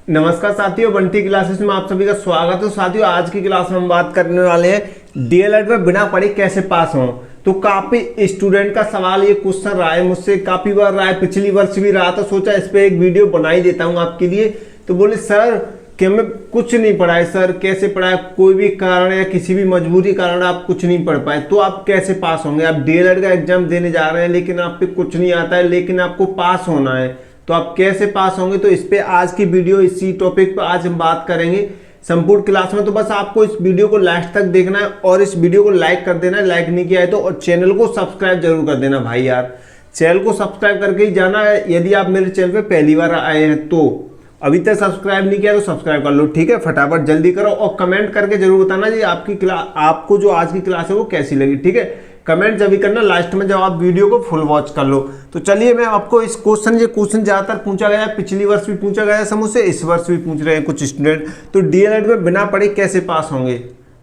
नमस्कार साथियों, बंटी क्लासेस में आप सभी का स्वागत है। साथियों, आज की क्लास में हम बात करने वाले हैं डीएलएड में बिना पढ़े कैसे पास हों। तो काफी स्टूडेंट का सवाल, ये क्वेश्चन रहा है मुझसे, काफी बार रहा है, पिछली वर्ष भी रहा था। सोचा इस पे एक वीडियो बना ही देता हूं आपके लिए। तो बोले सर कि मैं कुछ नहीं पढ़ा है, सर कैसे पढ़ा है, कोई भी कारण या किसी भी मजबूरी कारण आप कुछ नहीं पढ़ पाए तो आप कैसे पास होंगे। आप डीएलएड का एग्जाम देने जा रहे हैं लेकिन आप पे कुछ नहीं आता है, लेकिन आपको पास होना है, तो आप कैसे पास होंगे। तो इस पे आज की वीडियो, इसी टॉपिक पे आज हम बात करेंगे संपूर्ण क्लास में। तो बस आपको इस वीडियो को लास्ट तक देखना है और इस वीडियो को लाइक कर देना है, लाइक नहीं किया है तो, और चैनल को सब्सक्राइब जरूर कर देना भाई यार। चैनल को सब्सक्राइब करके ही जाना है यदि आप मेरे चैनल पे पहली बार आए हैं तो। अभी तक सब्सक्राइब नहीं किया तो सब्सक्राइब कर लो, ठीक है। फटाफट जल्दी करो और कमेंट करके जरूर बताना जी आपकी क्लास, आपको जो आज की क्लास है वो कैसी लगी, ठीक है। कमेंट जब भी करना लास्ट में, जब आप वीडियो को फुल वॉच कर लो। तो चलिए मैं आपको इस क्वेश्चन ज्यादातर पूछा गया है, पिछली वर्ष भी पूछा गया है समूह, इस वर्ष भी पूछ रहे हैं कुछ स्टूडेंट। तो डीएलएड में बिना पढ़े कैसे पास होंगे।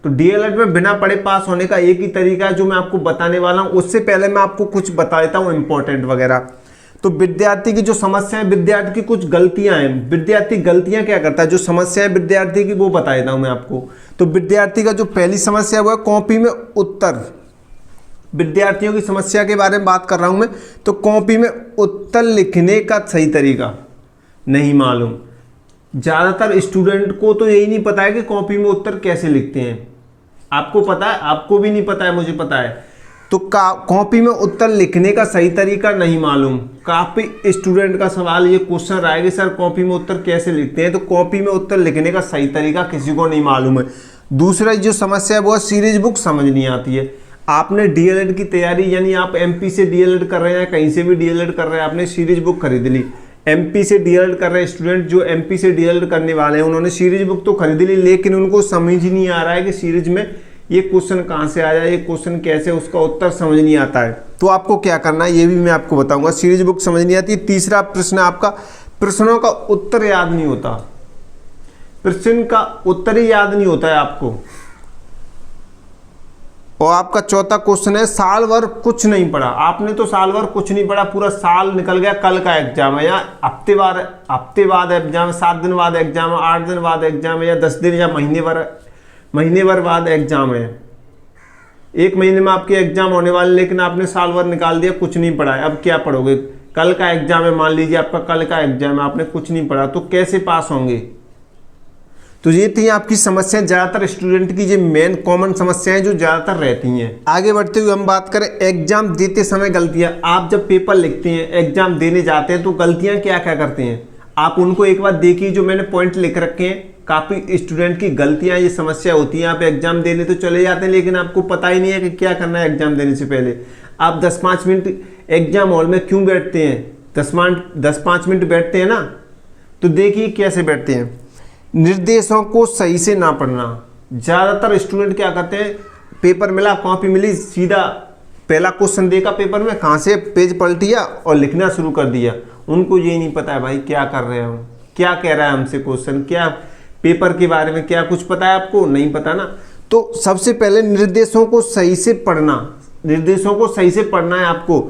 तो डीएलएड में बिना पढ़े पास होने का एक ही तरीका है जो मैं आपको बताने वाला हूं। उससे पहले मैं आपको कुछ बता देता हूं इंपॉर्टेंट वगैरह। तो विद्यार्थी की जो समस्या है, विद्यार्थी की कुछ गलतियां हैं, विद्यार्थी गलतियां क्या करता है, जो समस्या है विद्यार्थी की वो बता देता हूं मैं आपको। तो विद्यार्थी का जो पहली समस्या है वो है कॉपी में उत्तर। विद्यार्थियों की समस्या के बारे में बात कर रहा हूं मैं। तो कॉपी में उत्तर लिखने का सही तरीका नहीं मालूम। ज्यादातर स्टूडेंट को तो यही नहीं पता है कि कॉपी में उत्तर कैसे लिखते हैं। आपको पता है, आपको भी नहीं पता है, मुझे पता है। तो कॉपी में उत्तर लिखने का सही तरीका नहीं मालूम। काफी स्टूडेंट का सवाल, ये क्वेश्चन रहा है कि सर कॉपी में उत्तर कैसे लिखते हैं। तो कॉपी में उत्तर लिखने का सही तरीका किसी को नहीं मालूम है। दूसरा जो समस्या है वो सीरीज बुक समझ नहीं आती है। आपने डीएलएड की तैयारी, यानी आप एमपी से डीएलएड कर रहे हैं, कहीं से भी डीएलएड कर रहे हैं, आपने सीरीज बुक खरीद ली। एमपी से डीएलएड कर रहे स्टूडेंट, जो एमपी से डीएलएड करने वाले हैं, उन्होंने सीरीज बुक तो खरीद ली, लेकिन उनको समझ ही नहीं आ रहा है कि सीरीज में ये क्वेश्चन कहाँ से आया, ये क्वेश्चन कैसे, उसका उत्तर समझ नहीं आता है। तो आपको क्या करना है ये भी मैं आपको बताऊंगा। सीरीज बुक समझ नहीं आती। तीसरा प्रश्न आपका, प्रश्नों का उत्तर याद नहीं होता। प्रश्न का उत्तर ही याद नहीं होता है आपको। और आपका चौथा क्वेश्चन है साल भर कुछ नहीं पढ़ा। आपने तो साल भर कुछ नहीं पढ़ा, पूरा साल निकल गया, कल का एग्जाम है या हफ्ते बाद एग्जाम, 7 दिन बाद एग्जाम है, 8 दिन बाद एग्जाम है, या 10 दिन या महीने भर बाद एग्जाम है। 1 महीने में आपके एग्जाम होने वाले, लेकिन आपने साल भर निकाल दिया, कुछ नहीं पढ़ा है। अब क्या पढ़ोगे। कल का एग्जाम है, मान लीजिए आपका कल का एग्जाम है, आपने कुछ नहीं पढ़ा, तो कैसे पास होंगे। तो ये थी आपकी समस्याएं, ज्यादातर स्टूडेंट की ये मेन कॉमन समस्याएं जो ज्यादातर रहती हैं। आगे बढ़ते हुए हम बात करें एग्जाम देते समय गलतियां। आप जब पेपर लिखते हैं, एग्जाम देने जाते हैं, तो गलतियां क्या क्या करते हैं आप उनको एक बार देखिए। जो मैंने पॉइंट लिख रखे हैं, काफी स्टूडेंट की गलतियां, ये समस्या होती है। आप एग्जाम देने तो चले जाते हैं, लेकिन आपको पता ही नहीं है कि क्या करना है एग्जाम देने से पहले। आप 10-5 मिनट एग्जाम हॉल में क्यों बैठते हैं, 10-5 मिनट बैठते हैं ना। तो देखिए कैसे बैठते हैं। निर्देशों को सही से ना पढ़ना। ज्यादातर स्टूडेंट क्या करते हैं, पेपर मिला, कॉपी मिली, सीधा पहला क्वेश्चन देखा पेपर में, कहां से पेज पलटिया और लिखना शुरू कर दिया। उनको ये नहीं पता है भाई क्या कर रहे हैं हम, क्या कह रहा है हमसे क्वेश्चन, क्या पेपर के बारे में क्या कुछ पता है आपको, नहीं पता ना। तो सबसे पहले निर्देशों को सही से पढ़ना। निर्देशों को सही से पढ़ना है आपको।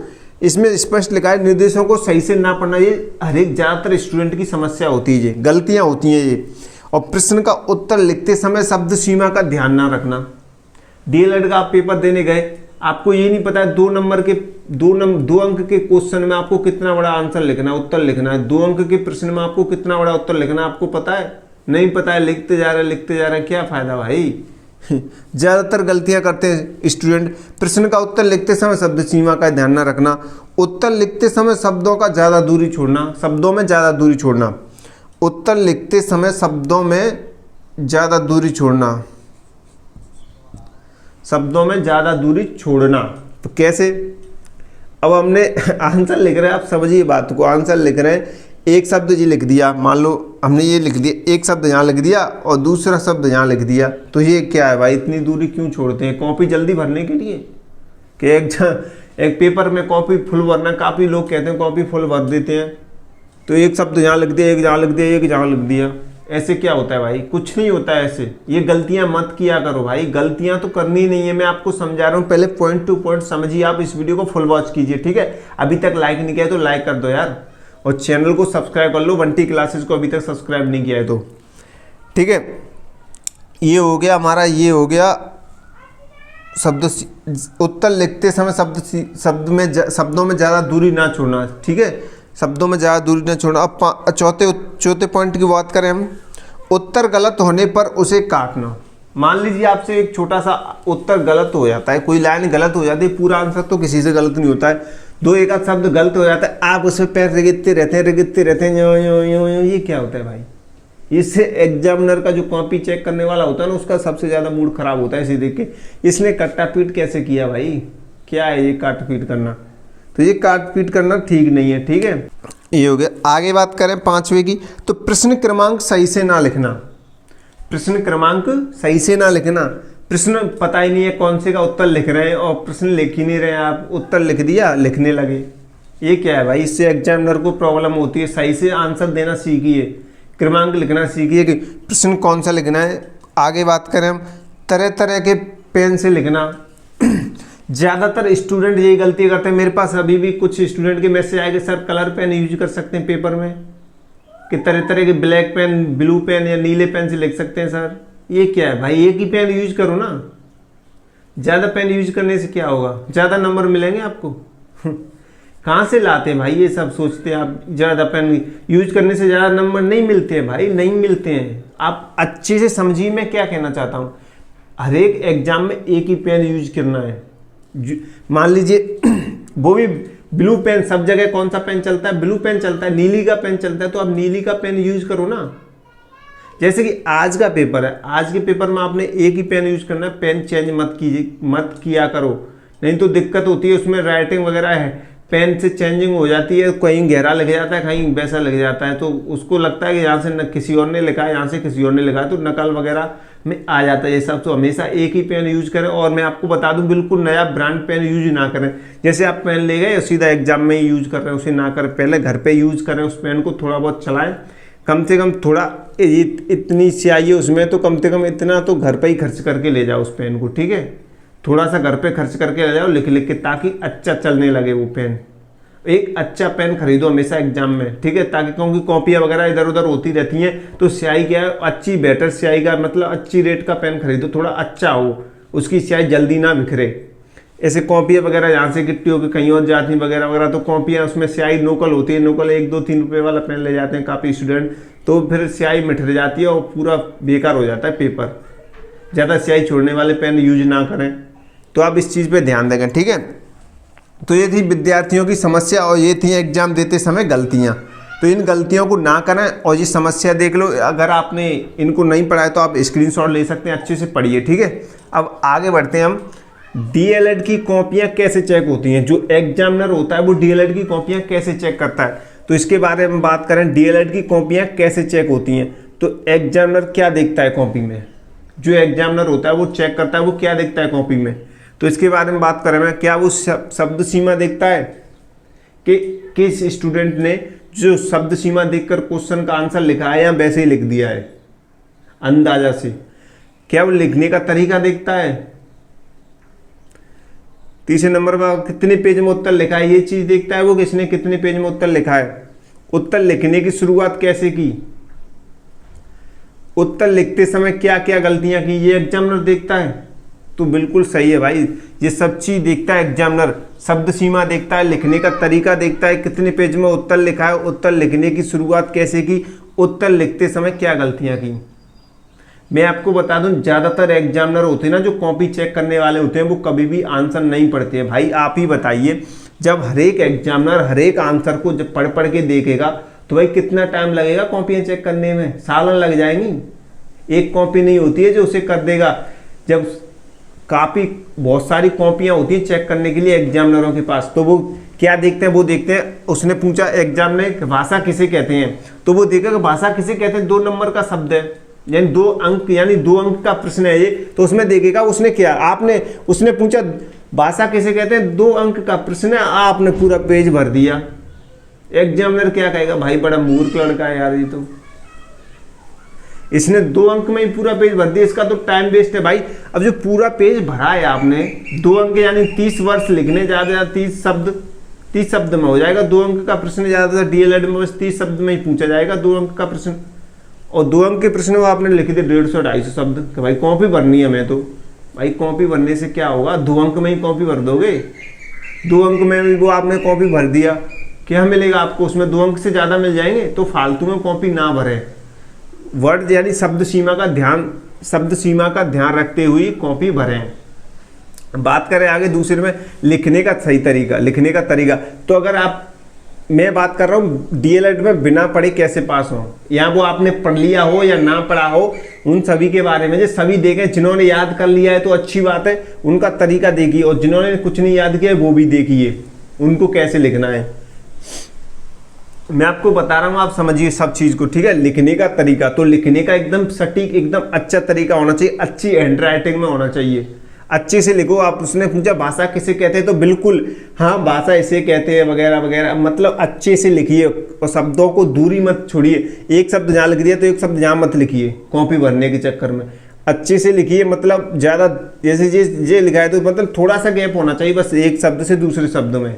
इसमें स्पष्ट लिखा है निर्देशों को सही से ना पढ़ना। ये हर एक ज्यादातर स्टूडेंट की समस्या होती है, ये गलतियां होती हैं ये। और प्रश्न का उत्तर लिखते समय शब्द सीमा का ध्यान ना रखना। डीएलएड का आप पेपर देने गए, आपको ये नहीं पता है 2 अंक के क्वेश्चन में आपको कितना बड़ा आंसर लिखना है, उत्तर लिखना है। 2 अंक के प्रश्न में आपको कितना बड़ा उत्तर लिखना है, आपको पता है, नहीं पता है, लिखते जा रहे हैं, क्या फायदा भाई। ज्यादातर गलतियां करते हैं स्टूडेंट। प्रश्न का उत्तर लिखते समय शब्द सीमा का ध्यान न रखना। उत्तर लिखते समय शब्दों का ज्यादा दूरी छोड़ना, शब्दों में ज्यादा दूरी छोड़ना। उत्तर लिखते समय शब्दों में ज्यादा दूरी छोड़ना, शब्दों में ज्यादा दूरी छोड़ना। तो कैसे, अब हमने आंसर लिख रहे हैं, आप समझिए बात को। आंसर लिख रहे हैं, एक शब्द जी लिख दिया, मान लो हमने ये लिख दिया, एक शब्द यहाँ लिख दिया और दूसरा शब्द यहाँ लिख दिया, तो ये क्या है भाई, इतनी दूरी क्यों छोड़ते हैं। कॉपी जल्दी भरने के लिए कि एक पेपर में कॉपी फुल भरना। काफ़ी लोग कहते हैं कॉपी फुल भर देते हैं, तो एक शब्द यहाँ लिख दिया, एक यहाँ लिख दिया, एक यहाँ लिख दिया। ऐसे क्या होता है भाई, कुछ नहीं होता है ऐसे। ये गलतियां मत किया करो भाई, गलतियां तो करनी नहीं है। मैं आपको समझा रहा हूँ, पहले पॉइंट टू पॉइंट समझिए। आप इस वीडियो को फुल वॉच कीजिए, ठीक है। अभी तक लाइक नहीं किया तो लाइक कर दो यार। और चैनल को सब्सक्राइब कर लो बंटी क्लासेस को अभी तक सब्सक्राइब नहीं किया है तो। ठीक है, ये हो गया हमारा, ये हो गया शब्द उत्तर लिखते समय शब्दों में ज़्यादा दूरी ना छोड़ना। ठीक है, शब्दों में ज़्यादा दूरी ना छोड़ना। अब चौथे पॉइंट की बात करें हम, उत्तर गलत होने पर उसे काटना। मान लीजिए आपसे एक छोटा सा उत्तर गलत हो जाता है, कोई लाइन गलत हो जाती है, पूरा आंसर तो किसी से गलत नहीं होता है, दो एक आध शब्द गलत हो जाता है, आप उसमें पैर रिगड़ते रहते हैं, ये क्या होता है भाई? इससे एग्जामिनर का जो कॉपी चेक करने वाला होता है ना, उसका सबसे ज़्यादा मूड खराब होता है इसे देख के, इसने कट्टा पीट कैसे किया भाई? क्या है ये काट पीट करना? तो ये काट पीट करना ठीक नहीं है। ठीक है, ये हो गया। आगे बात करें 5वें की, तो प्रश्न क्रमांक सही से ना लिखना। प्रश्न क्रमांक सही से ना लिखना, प्रश्न पता ही नहीं है कौन से का उत्तर लिख रहे हैं और प्रश्न लिख ही नहीं रहे हैं, आप उत्तर लिख दिया, लिखने लगे, ये क्या है भाई? इससे एग्जामिनर को प्रॉब्लम होती है। सही से आंसर देना सीखिए, क्रमांक लिखना सीखिए कि प्रश्न कौन सा लिखना है। आगे बात करें हम, तरह तरह के पेन से लिखना। ज़्यादातर स्टूडेंट यही गलती करते हैं। मेरे पास अभी भी कुछ स्टूडेंट के मैसेज आए कि सर कलर पेन यूज कर सकते हैं पेपर में, कि तरह तरह के ब्लैक पेन, ब्लू पेन या नीले पेन से लिख सकते हैं सर। ये क्या है भाई? एक ही पेन यूज करो ना, ज़्यादा पेन यूज करने से क्या होगा? ज़्यादा नंबर मिलेंगे आपको। कहाँ से लाते हैं भाई ये सब? सोचते हैं आप ज़्यादा पेन यूज करने से ज़्यादा नंबर नहीं मिलते हैं भाई, नहीं मिलते हैं। आप अच्छे से समझिए मैं क्या कहना चाहता हूँ। हर एक एग्जाम में एक ही पेन यूज करना है। मान लीजिए वो भी ब्लू पेन, सब जगह कौन सा पेन चलता है? ब्लू पेन चलता है, नीली का पेन चलता है, तो आप नीली का पेन यूज करो ना। जैसे कि आज का पेपर है, आज के पेपर में आपने एक ही पेन यूज करना है, पेन चेंज मत किया करो, नहीं तो दिक्कत होती है। उसमें राइटिंग वगैरह है, पेन से चेंजिंग हो जाती है, कहीं गहरा लग जाता है, कहीं वैसा लग जाता है, तो उसको लगता है कि यहाँ से किसी और ने लिखा है, यहाँ से किसी और ने लिखा है, तो नकल वगैरह में आ जाता है ये सब। तो हमेशा एक ही पेन यूज करें। और मैं आपको बता दूं, बिल्कुल नया ब्रांड पेन यूज ना करें। जैसे आप पेन ले गए सीधा एग्जाम में ही यूज कर रहे हैं, उसे ना करें, पहले घर पे यूज करें उस पेन को, थोड़ा बहुत चलाएं, कम से कम थोड़ा इतनी स्याही है उसमें, तो कम से कम इतना तो घर पे ही खर्च करके ले जाओ उस पेन को। ठीक है, थोड़ा सा घर पे खर्च करके ले जाओ लिख लिख के, ताकि अच्छा चलने लगे वो पेन। एक अच्छा पेन खरीदो हमेशा एग्जाम में, ठीक है, ताकि क्योंकि कॉपियाँ वगैरह इधर उधर होती रहती हैं, तो स्याही क्या है, अच्छी बेटर स्याही का मतलब अच्छी रेट का पेन खरीदो, थोड़ा अच्छा हो, उसकी स्याही जल्दी ना बिखरे। ऐसे कॉपियाँ वगैरह यहाँ से गिट्टी होकर कहीं और जाती वगैरह वगैरह, तो कॉपियाँ उसमें स्याही नोकल होती है, नोकल 1-2-3 रुपये वाला पेन ले जाते हैं काफ़ी स्टूडेंट, तो फिर स्याही मिठ जाती है और पूरा बेकार हो जाता है पेपर। ज़्यादा स्याही छोड़ने वाले पेन यूज ना करें, तो आप इस चीज़ पर ध्यान देंगे। ठीक है, तो ये थी विद्यार्थियों की समस्या और ये थी एग्जाम देते समय गलतियाँ। तो इन गलतियों को ना करें और ये समस्या देख लो। अगर आपने इनको नहीं पढ़ा है तो आप स्क्रीनशॉट ले सकते हैं, अच्छे से पढ़िए। ठीक है, अब आगे बढ़ते हैं हम। डीएलएड की कॉपियाँ कैसे चेक होती हैं? जो एग्जामिनर होता है वो डीएलएड की कॉपियाँ कैसे चेक करता है, तो इसके बारे में बात करें। डीएलएड की कॉपियाँ कैसे चेक होती हैं, तो एग्जामिनर क्या देखता है कॉपी में? जो एग्जामिनर होता है वो चेक करता है, वो क्या देखता है कॉपी में, तो इसके बारे में बात करें। मैं क्या वो शब्द सीमा देखता है कि किस स्टूडेंट ने जो शब्द सीमा देखकर क्वेश्चन का आंसर लिखा है या वैसे ही लिख दिया है अंदाजा से? क्या वो लिखने का तरीका देखता है? तीसरे नंबर पर कितने पेज में उत्तर लिखा है, ये चीज देखता है वो, किसने कितने पेज में उत्तर लिखा है। उत्तर लिखने की शुरुआत कैसे की, उत्तर लिखते समय क्या क्या गलतियां की, ये एग्जामिनर देखता है। तो बिल्कुल सही है भाई, ये सब चीज़ देखता है एग्जामिनर। शब्द सीमा देखता है, लिखने का तरीका देखता है, कितने पेज में उत्तर लिखा है, उत्तर लिखने की शुरुआत कैसे की, उत्तर लिखते समय क्या गलतियां की। मैं आपको बता दूं, ज़्यादातर एग्जामिनर होते हैं ना जो कॉपी चेक करने वाले होते हैं, वो कभी भी आंसर नहीं पढ़ते हैं। भाई आप ही बताइए, जब हर एक एग्जामिनर हर एक आंसर को जब पढ़ पढ़ के देखेगा तो भाई कितना टाइम लगेगा कॉपियाँ चेक करने में? सालन लग जाएंगी। एक कॉपी नहीं होती है जो उसे कर देगा। जब काफ़ी बहुत सारी कॉपियाँ होती हैं चेक करने के लिए एग्जामिनरों के पास, तो वो क्या देखते हैं, वो देखते हैं, उसने पूछा एग्जाम में भाषा किसे कहते हैं, तो वो देखेगा भाषा किसे कहते हैं, 2 नंबर का शब्द है, यानी 2 अंक, यानी 2 अंक का प्रश्न है ये, तो उसमें देखेगा उसने क्या, उसने पूछा भाषा किसे कहते हैं, 2 अंक का प्रश्न है, आपने पूरा पेज भर दिया। एग्जामिनर क्या कहेगा, भाई बड़ा मूर्ख लड़का है यार ये, तो इसने 2 अंक में ही पूरा पेज भर दिया, इसका तो टाइम वेस्ट है भाई। अब जो पूरा पेज भरा है आपने 2 अंक यानी 30 वर्ष लिखने जा रहे हैं, 30 शब्द, 30 शब्द में हो जाएगा। 2 अंक का प्रश्न ज़्यादातर डीएलएड में बस 30 शब्द में ही पूछा जाएगा 2 अंक का प्रश्न। और 2 अंक के प्रश्न वो आपने लिख दिए 150-250 शब्द कि भाई कॉपी भरनी है। मैं तो भाई कॉपी भरने से क्या होगा, 2 अंक में ही कॉपी भर दोगे। 2 अंक में भी वो आपने कॉपी भर दिया, क्या मिलेगा आपको उसमें? 2 अंक से ज़्यादा मिल जाएंगे। तो फालतू में कॉपी ना भरें। वर्ड यानी शब्द सीमा का ध्यान रखते हुए कॉपी भरें। बात करें आगे दूसरे में लिखने का सही तरीका, लिखने का तरीका। तो अगर मैं बात कर रहा हूँ डीएलएड में बिना पढ़े कैसे पास हो, या वो आपने पढ़ लिया हो या ना पढ़ा हो, उन सभी के बारे में जो सभी देखें। जिन्होंने याद कर लिया है तो अच्छी बात है, उनका तरीका देखिए, और जिन्होंने कुछ नहीं याद किया है वो भी देखिए उनको कैसे लिखना है। मैं आपको बता रहा हूँ, आप समझिए सब चीज़ को, ठीक है। लिखने का तरीका, तो लिखने का एकदम सटीक, एकदम अच्छा तरीका होना चाहिए, अच्छी हैंड राइटिंग में होना चाहिए, अच्छे से लिखो। आप उसने पूछा भाषा किसे कहते हैं, तो बिल्कुल हाँ भाषा इसे कहते हैं वगैरह वगैरह, मतलब अच्छे से लिखिए और शब्दों को दूरी मत छोड़िए। एक शब्द जहाँ लिख दिया तो एक शब्द जहाँ मत लिखिए कॉपी भरने के चक्कर में। अच्छे से लिखिए, मतलब ज़्यादा जैसे ये लिखा है तो मतलब थोड़ा सा गैप होना चाहिए बस, एक शब्द से दूसरे शब्द में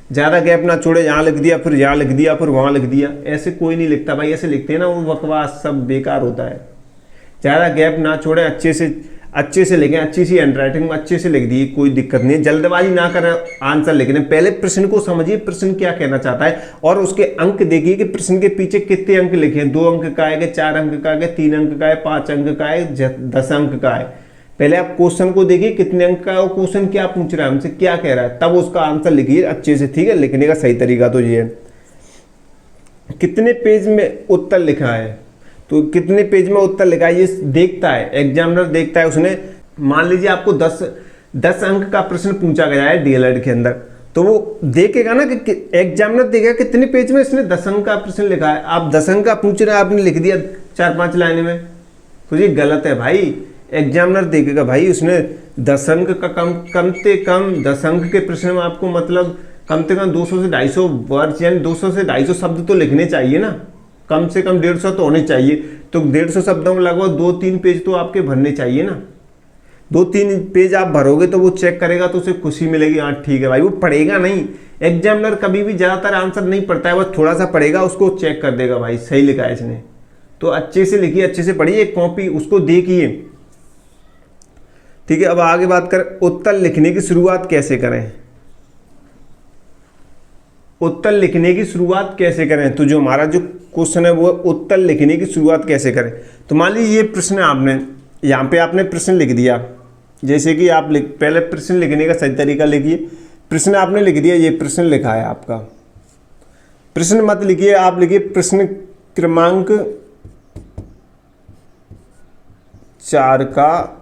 ज़्यादा गैप ना छोड़े। यहाँ लिख दिया फिर यहाँ लिख दिया फिर वहाँ लिख दिया, ऐसे कोई नहीं लिखता भाई। ऐसे लिखते हैं ना वो बकवास, सब बेकार होता है। ज़्यादा गैप ना छोड़े, अच्छे से लिखें, अच्छी सी हैंड राइटिंग में अच्छे से लिख दिए, कोई दिक्कत नहीं है। जल्दबाजी ना करें आंसर लिखने, पहले प्रश्न को समझिए, प्रश्न क्या कहना चाहता है, और उसके अंक देखिए कि प्रश्न के पीछे कितने अंक लिखे हैं। 2 अंक का है, 4 अंक का है, 3 अंक का है, 5 अंक का है, 10 अंक का है। पहले आप क्वेश्चन को देखिए कितने अंक का है और क्वेश्चन क्या पूछ रहा है हमसे, क्या कह रहा है, तब उसका आंसर लिखिए अच्छे से, ठीक है। लिखने का सही तरीका तो ये है। कितने पेज में उत्तर लिखा है, तो कितने पेज में उत्तर लिखा है ये देखता है, एग्जामिनर देखता है। उसने मान लीजिए आपको 10 अंक का प्रश्न पूछा गया है डीएलएड के अंदर, तो वो देखेगा ना कि एग्जामिनर देखेगा कितने पेज में इसने 10 अंक का प्रश्न लिखा है। आप 10 अंक का पूछ रहे हैं, आपने लिख दिया 4-5 लाइन में, तो ये गलत है भाई। एग्जामिनर देखेगा भाई उसने 10 अंक का कम से कम 10 अंक के प्रश्न में आपको मतलब कम से कम 200 से 250 वर्ड यानी 200 से 250 शब्द तो लिखने चाहिए ना, कम से कम 150 तो होने चाहिए। तो 150 शब्दों में लगभग 2-3 पेज तो आपके भरने चाहिए ना। 2-3 पेज आप भरोगे तो वो चेक करेगा तो उसे खुशी मिलेगी, हाँ ठीक है भाई। वो पढ़ेगा नहीं, एग्जामिनर कभी भी ज़्यादातर आंसर नहीं पढ़ता है, बस थोड़ा सा पढ़ेगा, उसको चेक कर देगा भाई सही लिखा है इसने। तो अच्छे से लिखिए, अच्छे से पढ़िए, कॉपी उसको देखिए, ठीक है। अब आगे बात करें उत्तर लिखने की शुरुआत कैसे करें। उत्तर लिखने की शुरुआत कैसे करें, तो जो हमारा जो क्वेश्चन है वो उत्तर लिखने की शुरुआत कैसे करें। तो मान लीजिए ये प्रश्न आपने यहाँ पे आपने प्रश्न लिख दिया, जैसे कि आप पहले प्रश्न लिखने का सही तरीका लिखिए। प्रश्न आपने लिख दिया, ये प्रश्न लिखा है आपका, प्रश्न मत लिखिए, आप लिखिए प्रश्न क्रमांक 4 का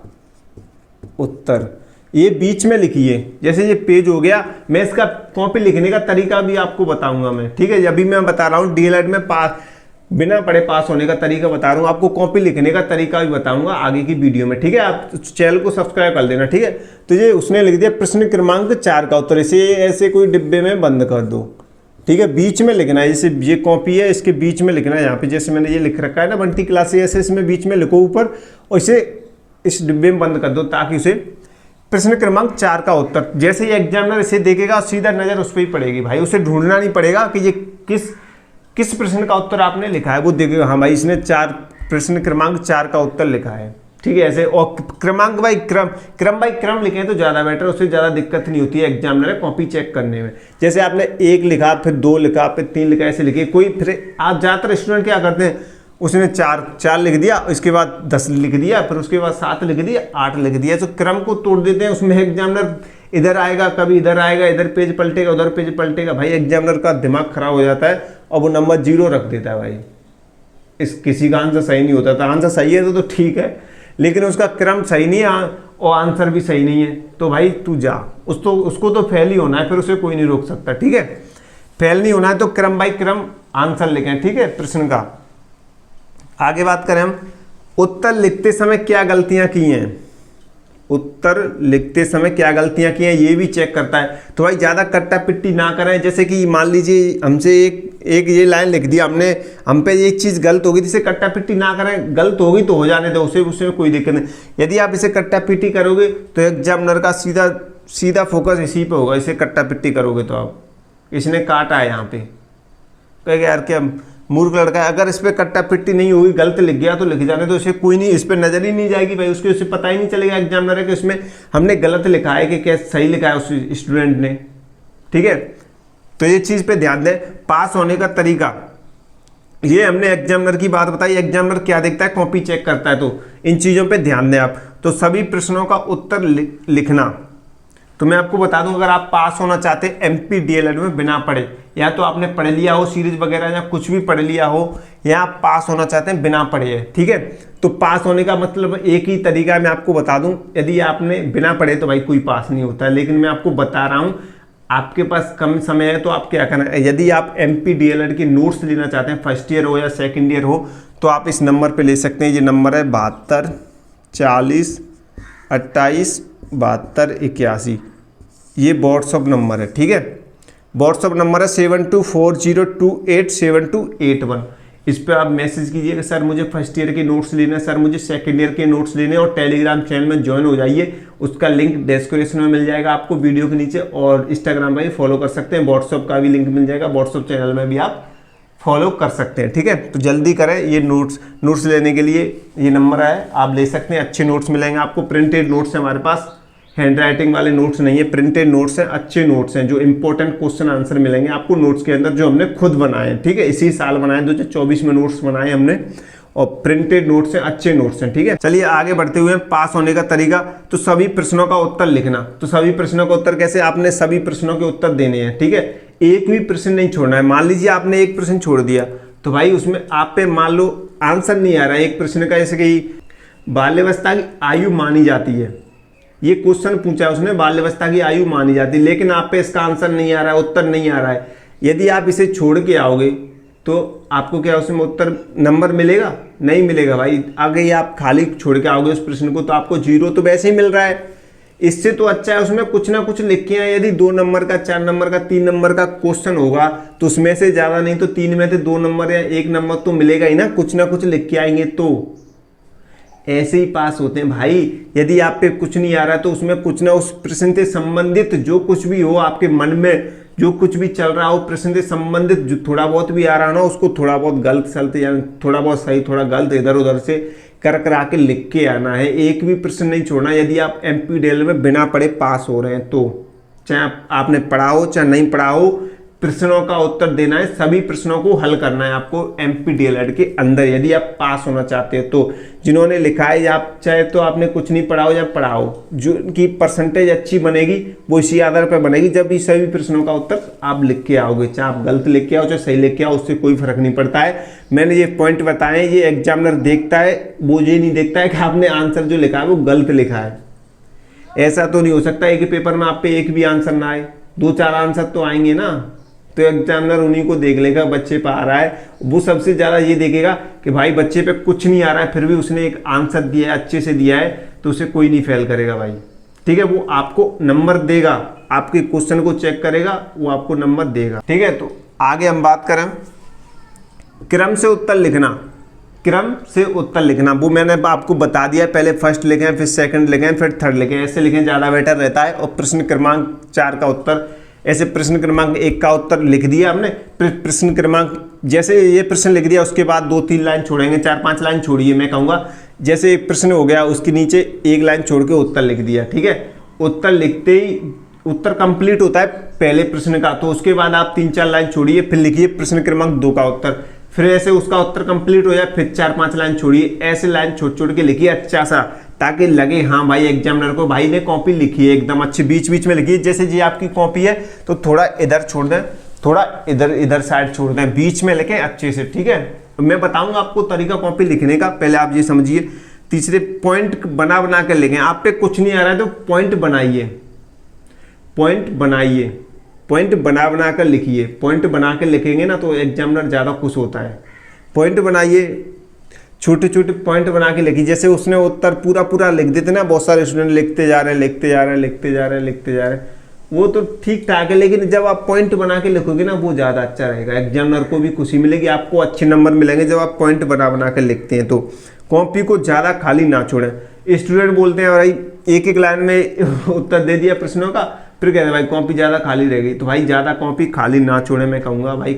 उत्तर, ये बीच में लिखिए। जैसे ये पेज हो गया, मैं इसका कॉपी लिखने का तरीका भी आपको बताऊंगा मैं, ठीक है। अभी मैं बता रहा हूँ डीएलएड में बिना पढ़े पास होने का तरीका बता रहा हूँ, आपको कॉपी लिखने का तरीका भी बताऊंगा आगे की वीडियो में, ठीक है। आप चैनल को सब्सक्राइब कर देना, ठीक है। तो ये उसने लिख दिया प्रश्न क्रमांक 4 का उत्तर, इसे ऐसे कोई डिब्बे में बंद कर दो, ठीक है। बीच में लिखना है, जैसे ये कॉपी है इसके बीच में लिखना है। यहाँ पे जैसे मैंने ये लिख रखा है ना बंटी क्लास, ऐसे इसमें बीच में लिखो ऊपर, और इसे इस डिब्बे में बंद कर दो ताकि उसे प्रश्न क्रमांक 4 का उत्तर, जैसे ही एग्जामिनर इसे देखेगा सीधा नजर उस पर ही पड़ेगी भाई, उसे ढूंढना नहीं पड़ेगा कि ये किस प्रश्न का उत्तर आपने लिखा है। वो देखेगा हाँ भाई इसने प्रश्न क्रमांक 4 का उत्तर लिखा है, ठीक है। ऐसे और क्रमांक बाई क्रम बाई क्रम लिखे तो ज़्यादा बेटर, उससे ज़्यादा दिक्कत नहीं होती है एग्जामिनर कॉपी चेक करने में। जैसे आपने 1 लिखा, फिर 2 लिखा, फिर 3 लिखा, ऐसे लिखे कोई, फिर आप ज़्यादातर स्टूडेंट क्या करते हैं, उसने 4 लिख दिया, उसके बाद 10 लिख दिया, फिर उसके बाद 7 लिख दिया, 8 लिख दिया, तो क्रम को तोड़ देते हैं। उसमें एग्जामिनर इधर आएगा, कभी इधर आएगा, इधर पेज पलटेगा, उधर पेज पलटेगा, भाई एग्जामिनर का दिमाग खराब हो जाता है और वो नंबर 0 रख देता है भाई। किसी का आंसर सही नहीं होता था, आंसर सही है तो ठीक है, लेकिन उसका क्रम सही नहीं है और आंसर भी सही नहीं है, तो भाई तू जा, उसको तो फेल ही होना है, फिर उसे कोई नहीं रोक सकता, ठीक है। फेल नहीं होना है तो क्रम बाई क्रम आंसर लिखें, ठीक है, प्रश्न का। आगे बात करें हम उत्तर लिखते समय क्या गलतियां की हैं। उत्तर लिखते समय क्या गलतियां की हैं ये भी चेक करता है। तो भाई ज़्यादा कट्टा पिट्टी ना करें, जैसे कि मान लीजिए हमसे एक ये लाइन लिख दिया हमने, हम पे एक चीज़ गलत होगी, जिसे कट्टा पिट्टी ना करें, गलत होगी तो हो जाने दो, उसमें कोई दिक्कत नहीं। यदि आप इसे कट्टा पिट्टी करोगे तो एग्जामिनर का सीधा फोकस इसी पे होगा, इसे कट्टा पिट्टी करोगे तो आप इसने काटा है यहाँ पे, कहेगा यार क्या मूर्ख लड़का है। अगर इस पर कट्टा पिट्टी नहीं हुई, गलत लिख गया तो लिख जाने तो, इसे कोई नहीं, इस पर नजर ही नहीं जाएगी भाई, उसके उसे पता ही नहीं चलेगा एग्जामिनर है कि उसमें हमने गलत लिखा है कि क्या सही लिखा है उस स्टूडेंट ने। ठीक है, तो ये चीज़ पे ध्यान दें। पास होने का तरीका, ये हमने एग्जामिनर की बात बताई। एग्जामिनर क्या देखता है, कॉपी चेक करता है, तो इन चीज़ों पे ध्यान दें आप। तो सभी प्रश्नों का उत्तर लिखना। तो मैं आपको बता दूं, अगर आप पास होना चाहते हैं एमपी डीएलएड में बिना पढ़े, या तो आपने पढ़ लिया हो सीरीज वगैरह या कुछ भी पढ़ लिया हो, या आप पास होना चाहते हैं बिना पढ़े, ठीक है। तो पास होने का मतलब एक ही तरीका है, मैं आपको बता दूं। यदि आपने बिना पढ़े तो भाई कोई पास नहीं होता है, लेकिन मैं आपको बता रहा हूं आपके पास कम समय है तो आप क्या करना है। यदि आप एमपी डीएलएड के नोट्स लेना चाहते हैं, फर्स्ट ईयर हो या सेकेंड ईयर हो, तो आप इस नंबर पे ले सकते हैं। ये नंबर है 72 40 28 72 81। ये व्हाट्सअप नंबर है, ठीक है। व्हाट्सअप नंबर है 7240287281। इस पर आप मैसेज कीजिएगा सर मुझे फर्स्ट ईयर के नोट्स लेने हैं, सर मुझे सेकंड ईयर के नोट्स लेने हैं, और टेलीग्राम चैनल में ज्वाइन हो जाइए। उसका लिंक डिस्क्रिप्शन में मिल जाएगा आपको वीडियो के नीचे, और इंस्टाग्राम पर भी फॉलो कर सकते हैं। व्हाट्सअप का भी लिंक मिल जाएगा, व्हाट्सअप चैनल में भी आप फॉलो कर सकते हैं, ठीक है। तो जल्दी करें। ये नोट्स लेने के लिए ये नंबर है, आप ले सकते हैं। अच्छे नोट्स मिलेंगे आपको, प्रिंटेड नोट्स है हमारे पास, हैंड राइटिंग वाले नोट्स नहीं है, प्रिंटेड नोट्स हैं, अच्छे नोट्स हैं, जो इंपॉर्टेंट क्वेश्चन आंसर मिलेंगे आपको नोट्स के अंदर, जो हमने खुद बनाए हैं, ठीक है। इसी साल बनाए, 2024 में नोट्स बनाए हमने, और प्रिंटेड नोट्स हैं, अच्छे नोट्स हैं, ठीक है। चलिए आगे बढ़ते हुए, पास होने का तरीका। तो सभी प्रश्नों का उत्तर लिखना। तो सभी प्रश्नों का उत्तर कैसे, आपने सभी प्रश्नों के उत्तर देने हैं, ठीक है। एक भी प्रश्न नहीं छोड़ना है। मान लीजिए आपने एक प्रश्न छोड़ दिया, तो भाई उसमें आप पे मान लो आंसर नहीं आ रहा है एक प्रश्न का, जैसे कि बाल्यावस्था की आयु मानी जाती है, ये क्वेश्चन पूछा उसने, बाल्यावस्था की आयु मानी जाती है, लेकिन आप पे इसका आंसर नहीं आ रहा है, उत्तर नहीं आ रहा है। यदि आप इसे छोड़ के आओगे तो आपको क्या उसमें उत्तर नंबर मिलेगा? नहीं मिलेगा भाई। अगर आप खाली छोड़ के आओगे उस प्रश्न को, तो आपको 0 तो वैसे ही मिल रहा है। इससे तो अच्छा है उसमें कुछ ना कुछ लिख के आए। यदि 2 नंबर का, 4 नंबर का, 3 नंबर का क्वेश्चन होगा, तो उसमें से ज़्यादा नहीं तो 3 में से 2 नंबर या 1 नंबर तो मिलेगा ही ना, कुछ ना कुछ लिख के आएंगे। तो ऐसे ही पास होते हैं भाई। यदि आप पे कुछ नहीं आ रहा है तो उसमें कुछ ना, उस प्रश्न से संबंधित जो कुछ भी हो, आपके मन में जो कुछ भी चल रहा हो, प्रश्न से संबंधित जो थोड़ा बहुत भी आ रहा है ना, उसको थोड़ा बहुत गलत सलत या थोड़ा बहुत सही, थोड़ा गलत इधर उधर से करा के लिख के आना है। एक भी प्रश्न नहीं छोड़ना। यदि आप एमपी डीएलएड में बिना पढ़े पास हो रहे हैं, तो चाहे आपने पढ़ा हो चाहे नहीं पढ़ा हो, प्रश्नों का उत्तर देना है, सभी प्रश्नों को हल करना है आपको एमपी डीएलएड के अंदर, यदि आप पास होना चाहते हैं। तो जिन्होंने लिखा है, या आप चाहे तो आपने कुछ नहीं पढ़ा हो या पढ़ा हो, जो की परसेंटेज अच्छी बनेगी वो इसी आधार पर बनेगी, जब ये सभी प्रश्नों का उत्तर आप लिख के आओगे। चाहे आप गलत लिख के आओ चाहे सही लिख के आओ, उससे कोई फर्क नहीं पड़ता है। मैंने ये पॉइंट बताए, ये एग्जामिनर देखता है, वो ये नहीं देखता है कि आपने आंसर जो लिखा है वो गलत लिखा है। ऐसा तो नहीं हो सकता एक पेपर में आप पे एक भी आंसर ना आए, 2-4 आंसर तो आएंगे ना। तो एग्जामिनर उन्हीं को देख लेगा बच्चे पे आ रहा है। वो सबसे ज़्यादा ये देखेगा कि भाई बच्चे पे कुछ नहीं आ रहा है, फिर भी उसने एक आंसर दिया है, अच्छे से दिया है, तो उसे कोई नहीं फेल करेगा भाई, ठीक है। वो आपको नंबर देगा, आपके क्वेश्चन को चेक करेगा, वो आपको नंबर देगा, ठीक है। तो आगे हम बात करें क्रम से उत्तर लिखना। क्रम से उत्तर लिखना वो मैंने आपको बता दिया, पहले फर्स्ट लिखें, फिर सेकंड लिखें, फिर थर्ड लिखें, ऐसे लिखें ज़्यादा बेटर रहता है। और प्रश्न क्रमांक 4 का उत्तर, ऐसे प्रश्न क्रमांक 1 का उत्तर लिख दिया हमने, फिर प्रश्न क्रमांक, जैसे ये प्रश्न लिख दिया उसके बाद 2-3 लाइन छोड़ेंगे, 4-5 लाइन छोड़िए मैं कहूँगा। जैसे एक प्रश्न हो गया उसके नीचे 1 लाइन छोड़ के उत्तर लिख दिया, ठीक है। उत्तर लिखते ही उत्तर कंप्लीट होता है पहले प्रश्न का, तो उसके बाद आप 3-4 लाइन छोड़िए, फिर लिखिए प्रश्न क्रमांक 2 का उत्तर, फिर ऐसे उसका उत्तर कंप्लीट हो जाए, फिर 4-5 लाइन छोड़िए, ऐसे लाइन छोड़ के लिखिए अच्छा सा, ताकि लगे हाँ भाई एग्जामिनर को भाई ने कॉपी लिखी है एकदम अच्छी, बीच बीच में लिखिए। जैसे जी आपकी कॉपी है तो थोड़ा इधर छोड़ दें, थोड़ा इधर साइड छोड़ दें, बीच में लिखें अच्छे से, ठीक है। मैं बताऊंगा आपको तरीका कॉपी लिखने का, पहले आप ये समझिए। तीसरे पॉइंट बना के लिखें। आप पे कुछ नहीं आ रहा है तो पॉइंट बनाइए, पॉइंट बनाइए, पॉइंट बना कर लिखिए। पॉइंट बना के लिखेंगे ना तो एग्जामिनर ज़्यादा खुश होता है। पॉइंट बनाइए, छोटे छोटे पॉइंट बना के लिखिए। जैसे उसने उत्तर पूरा लिख देते ना, बहुत सारे स्टूडेंट लिखते जा रहे हैं, वो तो ठीक ठाक है, लेकिन जब आप पॉइंट बना के लिखोगे ना वो ज़्यादा अच्छा रहेगा। एग्जामिनर को भी खुशी मिलेगी, आपको अच्छे नंबर मिलेंगे जब आप पॉइंट बना के लिखते हैं। तो कॉपी को ज़्यादा खाली ना छोड़ें। स्टूडेंट बोलते हैं भाई एक लाइन में उत्तर दे दिया प्रश्नों का, फिर कहते हैं भाई कॉपी ज़्यादा खाली रह गई, तो भाई ज़्यादा कॉपी खाली ना छोड़े, मैं कहूँगा भाई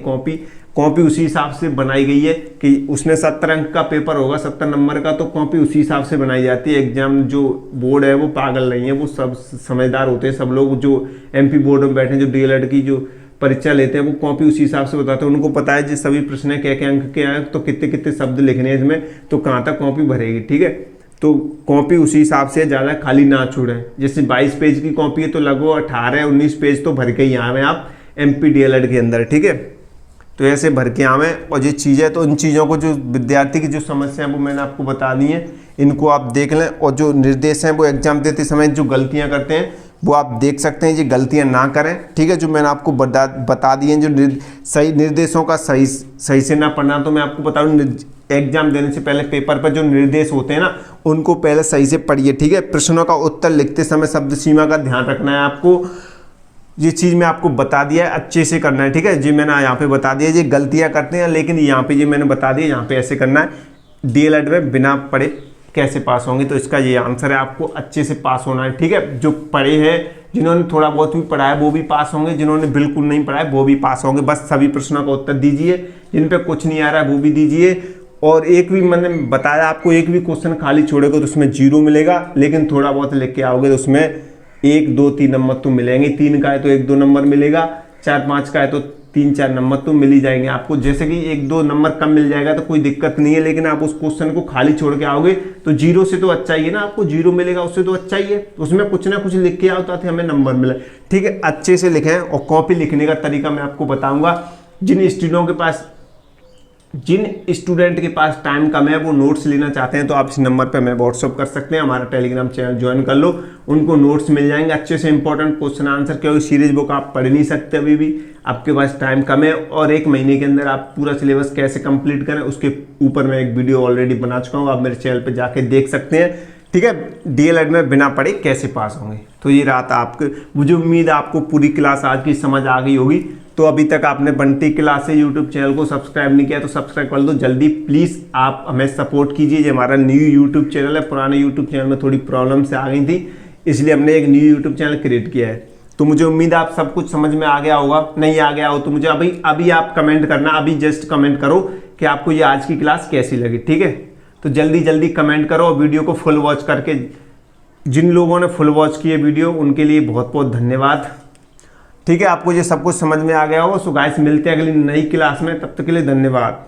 कॉपी उसी हिसाब से बनाई गई है कि उसमें 70 अंक का पेपर होगा, 70 नंबर का, तो कॉपी उसी हिसाब से बनाई जाती है। एग्जाम जो बोर्ड है वो पागल नहीं है, वो सब समझदार होते हैं, सब लोग जो MP बोर्ड में बैठे हैं, जो DLED की जो परीक्षा लेते हैं, वो कॉपी उसी हिसाब से बताते हैं। उनको पता है जी सभी प्रश्न क्या क्या अंक के आए, तो कितने कितने शब्द लिखने हैं इसमें, तो कहाँ तक कॉपी भरेगी, ठीक है। तो कॉपी उसी हिसाब से ज़्यादा खाली ना छोड़ें। जैसे 22 पेज की कॉपी है तो लगभग 18-19 पेज तो भर के ही आए आप MP DLED के अंदर, ठीक है। तो ऐसे भर के आवे, और ये चीज़ें तो इन चीज़ों को जो विद्यार्थी की जो समस्या है वो मैंने आपको बता दी है, इनको आप देख लें। और जो निर्देश हैं वो एग्जाम देते समय जो गलतियां करते हैं वो आप देख सकते हैं, ये गलतियां ना करें, ठीक है। जो मैंने आपको बता दी हैं, जो सही निर्देशों का सही से ना पढ़ना, तो मैं आपको बता दूँ एग्जाम देने से पहले पेपर पर जो निर्देश होते हैं ना उनको पहले सही से पढ़िए, ठीक है। प्रश्नों का उत्तर लिखते समय शब्द सीमा का ध्यान रखना है आपको, ये चीज़ मैं आपको बता दिया है, अच्छे से करना है, ठीक है जी। मैंने यहाँ पे बता दिया, ये गलतियाँ करते हैं, लेकिन यहाँ पे ये मैंने बता दिया, यहाँ पे ऐसे करना है। DLED में बिना पढ़े कैसे पास होंगे, तो इसका ये आंसर है, आपको अच्छे से पास होना है, ठीक है। जो पढ़े हैं, जिन्होंने थोड़ा बहुत भी पढ़ा है वो भी पास होंगे, जिन्होंने बिल्कुल नहीं पढ़ा है वो भी पास होंगे। बस सभी प्रश्नों का उत्तर दीजिए, जिन पे कुछ नहीं आ रहा है वो भी दीजिए। और एक भी मैंने बताया आपको, एक भी क्वेश्चन खाली छोड़ेगा तो उसमें 0 मिलेगा, लेकिन थोड़ा बहुत लिख के आओगे तो उसमें 1, 2, 3 नंबर तो मिलेंगे। 3 का है तो 1, 2 नंबर मिलेगा, 4, 5 का है तो 3, 4 नंबर तो मिल ही जाएंगे आपको। जैसे कि 1, 2 नंबर कम मिल जाएगा तो कोई दिक्कत नहीं है, लेकिन आप उस क्वेश्चन को खाली छोड़ के आओगे तो 0 से तो अच्छा ही है ना, आपको 0 मिलेगा, उससे तो अच्छा ही है। उसमें कुछ ना कुछ लिख के आओ ताकि हमें नंबर मिले, ठीक है। अच्छे से लिखें। और कॉपी लिखने का तरीका मैं आपको बताऊंगा। जिन स्टूडेंट के पास टाइम कम है, वो नोट्स लेना चाहते हैं, तो आप इस नंबर पे हमें व्हाट्सअप कर सकते हैं, हमारा टेलीग्राम चैनल ज्वाइन कर लो, उनको नोट्स मिल जाएंगे अच्छे से इंपॉर्टेंट क्वेश्चन आंसर, क्योंकि सीरीज बुक आप पढ़ नहीं सकते अभी भी, आपके पास टाइम कम है। और 1 महीने के अंदर आप पूरा सिलेबस कैसे कंप्लीट करें उसके ऊपर मैं एक वीडियो ऑलरेडी बना चुका हूँ, आप मेरे चैनल पर जाके देख सकते हैं, ठीक है। DLED में बिना पढ़े कैसे पास होंगे। तो ये रात आपके, मुझे उम्मीद है आपको पूरी क्लास आज की समझ आ गई होगी। तो अभी तक आपने बंटी क्लासेस यूट्यूब चैनल को सब्सक्राइब नहीं किया तो सब्सक्राइब कर दो जल्दी प्लीज़, आप हमें सपोर्ट कीजिए। ये हमारा न्यू यूट्यूब चैनल है, पुराने यूट्यूब चैनल में थोड़ी प्रॉब्लम से आ गई थी, इसलिए हमने एक न्यू यूट्यूब चैनल क्रिएट किया है। तो मुझे उम्मीद है आप सब कुछ समझ में आ गया होगा, नहीं आ गया हो तो मुझे अभी आप कमेंट करना, अभी जस्ट कमेंट करो कि आपको ये आज की क्लास कैसी लगी, ठीक है। तो जल्दी कमेंट करो, वीडियो को फुल वॉच करके, जिन लोगों ने फुल वॉच किए वीडियो उनके लिए बहुत बहुत धन्यवाद, ठीक है। आपको ये सब कुछ समझ में आ गया होगा। सो गाइस मिलते हैं अगली नई क्लास में, तब तक के लिए धन्यवाद।